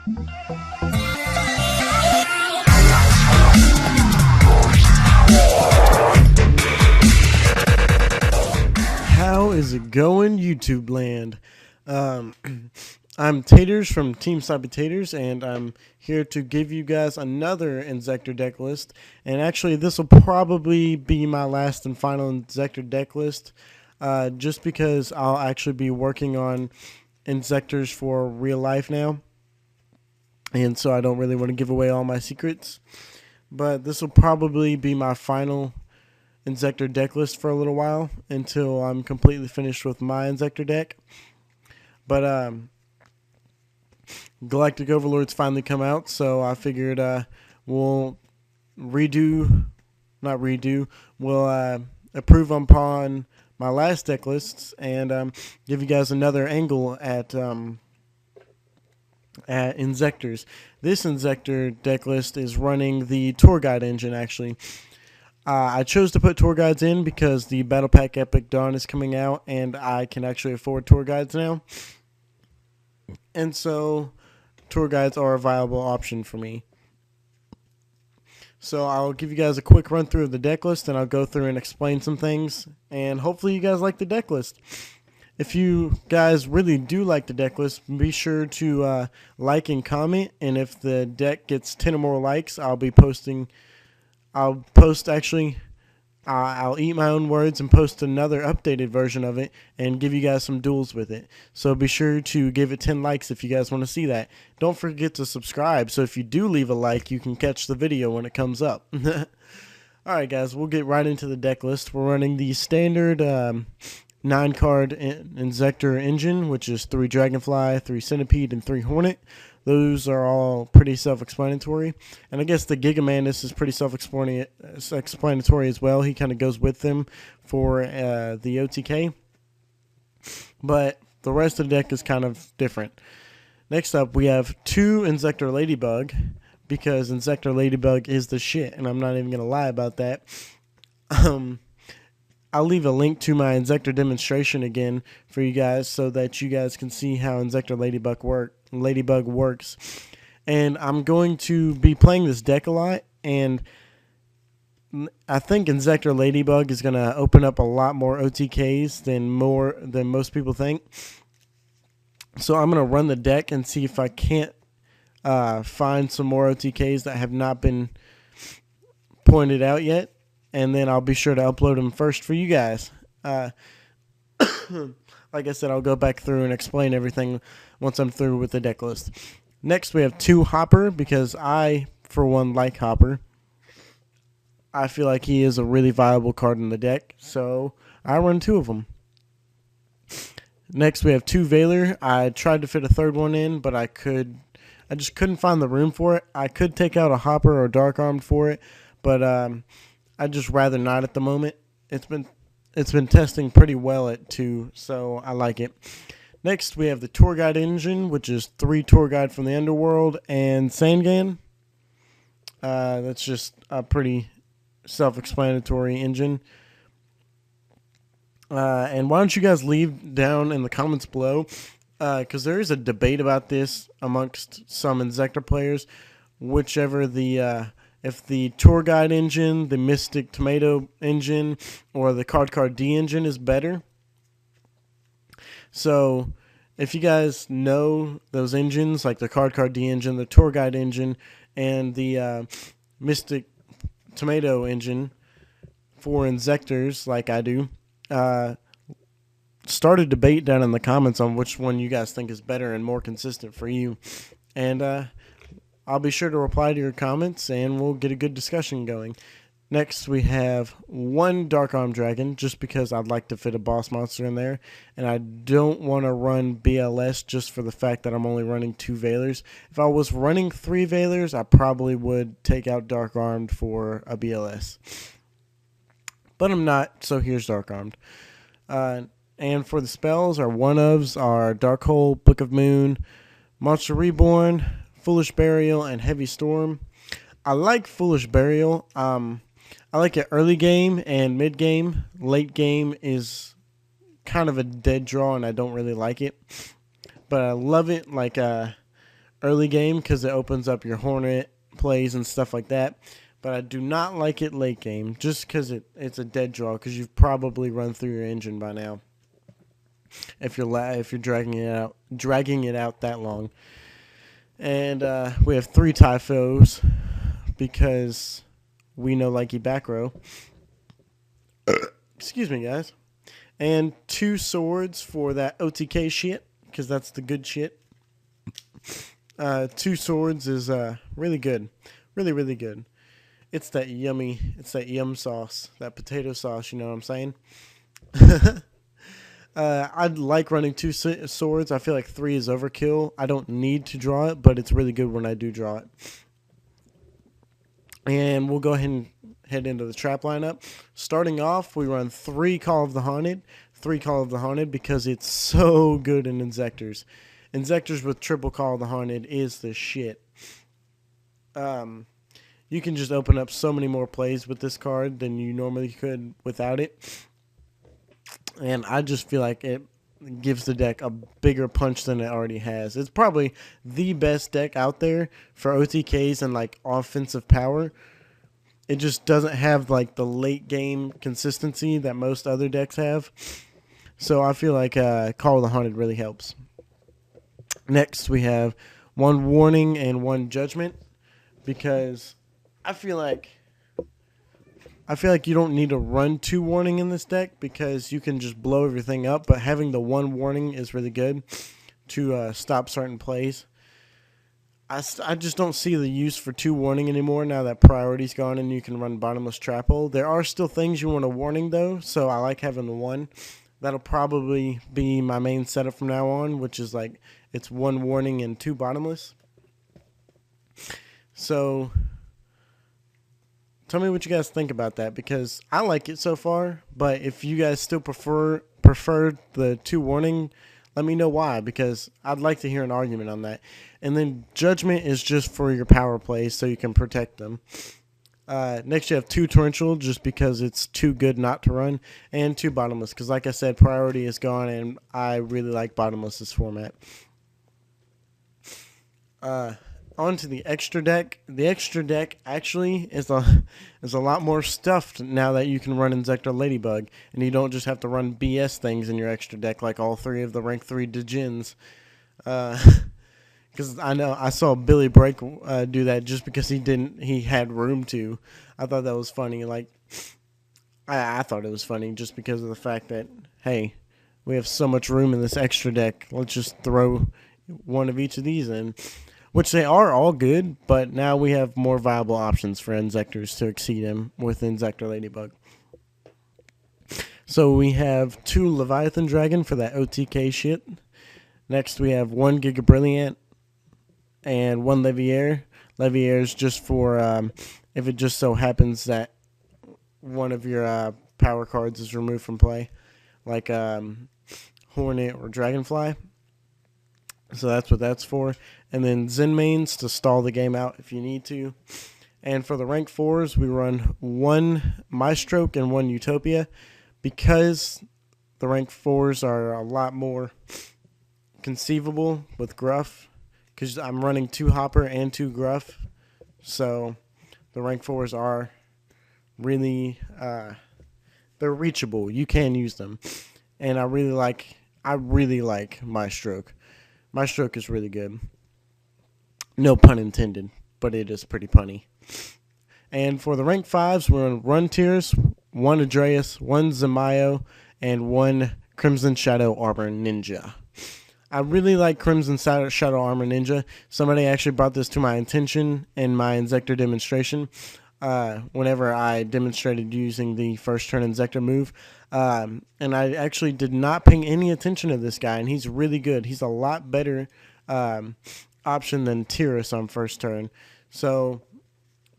How is it going, YouTube land? I'm Taters from TeamSlopyTaters, and I'm here to give you guys another Inzetor deck list. And actually, this will probably be my last and final Inzetor deck list, just because I'll actually be working on Inzetors for real life now. And so I don't really want to give away all my secrets. But this will probably be my final Inzetor deck list for a little while until I'm completely finished with my Inzetor deck. But Galactic Overlord's finally come out, so I figured we'll we'll improve upon my last deck lists and give you guys another angle at Inzetors. This Inzetor deck list is running the tour guide engine, actually. I chose to put tour guides in because the Battle Pack Epic Dawn is coming out, and I can actually afford tour guides now. And so, tour guides are a viable option for me. So I'll give you guys a quick run through of the deck list, and I'll go through and explain some things, and hopefully you guys like the deck list. If you guys really do like the deck list, be sure to like and comment, and if the deck gets 10 or more likes, I'll eat my own words and post another updated version of it and give you guys some duels with it. So be sure to give it 10 likes if you guys want to see that. Don't forget to subscribe, so if you do leave a like, you can catch the video when it comes up. Alright guys, we'll get right into the deck list. We're running the standard 9-card Inzetor engine, which is 3 Dragonfly, 3 Centipede, and 3 Hornet. Those are all pretty self-explanatory. And I guess the Giga Mantis is pretty self-explanatory as well. He kind of goes with them for the OTK. But the rest of the deck is kind of different. Next up, we have 2 Inzetor Ladybug, because Inzetor Ladybug is the shit, and I'm not even going to lie about that. I'll leave a link to my Inzetor demonstration again for you guys so that you guys can see how Inzetor Ladybug works. And I'm going to be playing this deck a lot, and I think Inzetor Ladybug is going to open up a lot more OTKs than most people think. So I'm going to run the deck and see if I can't find some more OTKs that have not been pointed out yet. And then I'll be sure to upload them first for you guys. Like I said, I'll go back through and explain everything once I'm through with the deck list. Next, we have 2 Hopper, because I, for one, like Hopper. I feel like he is a really viable card in the deck, so I run 2 of them. Next, we have 2 Veiler. I tried to fit a third one in, but I just couldn't find the room for it. I could take out a Hopper or Dark Armed for it, but I'd just rather not at the moment. It's been testing pretty well at 2, so I like it. Next, we have the Tour Guide engine, which is 3 Tour Guide from the Underworld and Sangan. That's just a pretty self-explanatory engine. And why don't you guys leave down in the comments below, because there is a debate about this amongst some Inzetor players, if the Tour Guide engine, the Mystic Tomato engine, or the Card D engine is better. So, if you guys know those engines, like the Card D engine, the Tour Guide engine, and the Mystic Tomato engine for Inzetors, like I do, start a debate down in the comments on which one you guys think is better and more consistent for you. And I'll be sure to reply to your comments, and we'll get a good discussion going. Next, we have 1 Dark Arm Dragon, just because I'd like to fit a boss monster in there, and I don't want to run BLS just for the fact that I'm only running 2 Veilers. If I was running 3 Veilers, I probably would take out Dark Armed for a BLS. But I'm not, so here's Dark Armed. And for the spells, our one-ofs are Dark Hole, Book of Moon, Monster Reborn, Foolish Burial, and Heavy Storm. I like Foolish Burial. I like it early game and mid game. Late game is kind of a dead draw, and I don't really like it. But I love it like early game because it opens up your Hornet plays and stuff like that. But I do not like it late game just because it's a dead draw because you've probably run through your engine by now. If you're dragging it out that long. And we have 3 Typhos because we know likey back row. Excuse me, guys. And 2 swords for that OTK shit because that's the good shit. 2 swords is really good. Really, really good. It's that yum sauce, that potato sauce, you know what I'm saying? I'd like running 2 swords. I feel like 3 is overkill. I don't need to draw it, but it's really good when I do draw it. And we'll go ahead and head into the trap lineup. Starting off, we run 3 Call of the Haunted. 3 Call of the Haunted because it's so good in Inzectors. Inzectors with triple Call of the Haunted is the shit. You can just open up so many more plays with this card than you normally could without it. And I just feel like it gives the deck a bigger punch than it already has. It's probably the best deck out there for OTKs and like offensive power. It just doesn't have like the late game consistency that most other decks have. So I feel like Call of the Haunted really helps. Next we have 1 Warning and 1 Judgment because I feel like you don't need to run 2 Warning in this deck because you can just blow everything up, but having the 1 Warning is really good to stop certain plays. I just don't see the use for 2 Warning anymore now that Priority's gone and you can run Bottomless Trap Hole. There are still things you want a Warning though, so I like having the 1. That'll probably be my main setup from now on, which is like it's 1 Warning and 2 Bottomless. So tell me what you guys think about that because I like it so far, but if you guys still prefer the 2 Warning, let me know why because I'd like to hear an argument on that. And then Judgment is just for your power plays so you can protect them. Next you have 2 Torrential just because it's too good not to run, and 2 Bottomless because like I said, Priority is gone and I really like Bottomless's format. On to the extra deck. The extra deck actually is a lot more stuffed now that you can run Inzetor Ladybug, and you don't just have to run BS things in your extra deck like all 3 of the rank 3 Djinns. Because I know I saw Billy Break do that just because he had room to. I thought that was funny. Like I thought it was funny just because of the fact that hey, we have so much room in this extra deck. Let's just throw 1 of each of these in. Which they are all good, but now we have more viable options for Inzectors to exceed him with Inzetor Ladybug. So we have 2 Leviathan Dragon for that OTK shit. Next we have 1 Giga Brilliant and 1 Leviair. Leviair is just for if it just so happens that one of your power cards is removed from play, like Hornet or Dragonfly. So that's what that's for. And then Zen Mains to stall the game out if you need to. And for the rank 4s, we run 1 Maestroke and 1 Utopia because the rank 4s are a lot more conceivable with Gruff because I'm running 2 Hopper and 2 Gruff. So the rank 4s are really, they're reachable. You can use them. And I really like Maestroke. Maestroke is really good. No pun intended, but it is pretty punny. And for the rank 5s, we're on run tiers, 1 Adreus, 1 Zamayo, and 1 Crimson Shadow Armor Ninja. I really like Crimson Shadow Armor Ninja. Somebody actually brought this to my attention in my Inzetor demonstration. Whenever I demonstrated using the first turn Inzetor move. And I actually did not pay any attention to this guy, and he's really good. He's a lot better option than Tyrus on first turn. So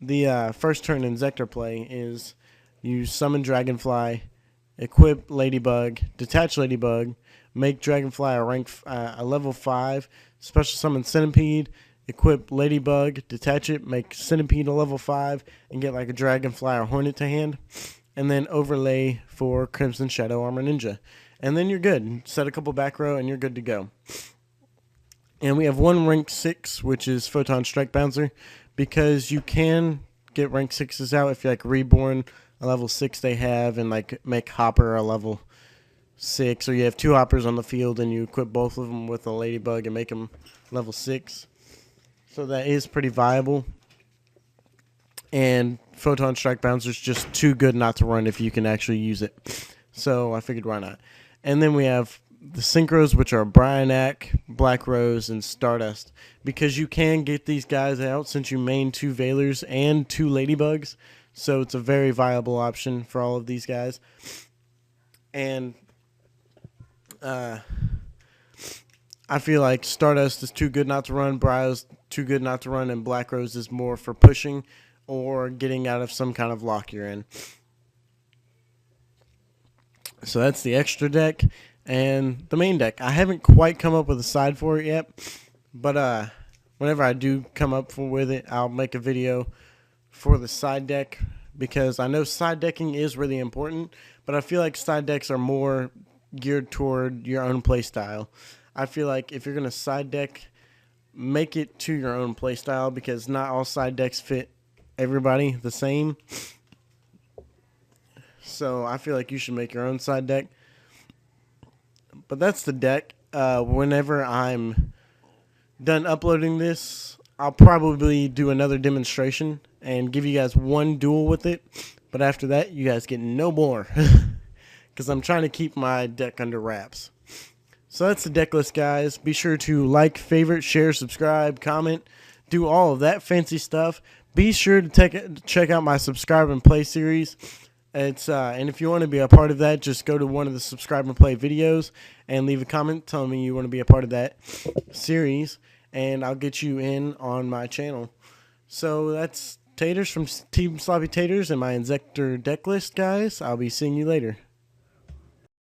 the first turn Inzetor play is you summon Dragonfly, equip Ladybug, detach Ladybug, make Dragonfly a level 5, special summon Centipede, equip Ladybug, detach it, make Centipede a level 5, and get like a Dragonfly or Hornet to hand. And then overlay for Crimson Shadow Armor Ninja. And then you're good. Set a couple back row and you're good to go. And we have one rank 6, which is Photon Strike Bouncer, because you can get rank 6s out if you like Reborn a level 6 they have, and like make Hopper a level 6, or you have 2 Hoppers on the field and you equip both of them with a Ladybug and make them level 6. So that is pretty viable. And Photon Strike Bouncer is just too good not to run if you can actually use it. So I figured why not. And then we have the Synchros, which are Bryonac, Black Rose, and Stardust. Because you can get these guys out since you main 2 Veilers and 2 Ladybugs. So it's a very viable option for all of these guys. And I feel like Stardust is too good not to run, Bryo's too good not to run, and Black Rose is more for pushing or getting out of some kind of lock you're in. So that's the extra deck and the main deck. I haven't quite come up with a side for it yet, but whenever I do come up with it, I'll make a video for the side deck, because I know side decking is really important, but I feel like side decks are more geared toward your own play style. I feel like if you're going to side deck, make it to your own play style, because not all side decks fit everybody the same. So I feel like you should make your own side deck. But that's the deck. Whenever I'm done uploading this, I'll probably do another demonstration and give you guys one duel with it. But after that, you guys get no more, because I'm trying to keep my deck under wraps. So that's the deck list, guys. Be sure to like, favorite, share, subscribe, comment, do all of that fancy stuff. Be sure to check out my Subscribe and Play series. And if you want to be a part of that, just go to one of the Subscribe and Play videos and leave a comment telling me you want to be a part of that series, and I'll get you in on my channel. So that's Taters from TeamSlopyTaters and my Inzetor deck list, guys. I'll be seeing you later.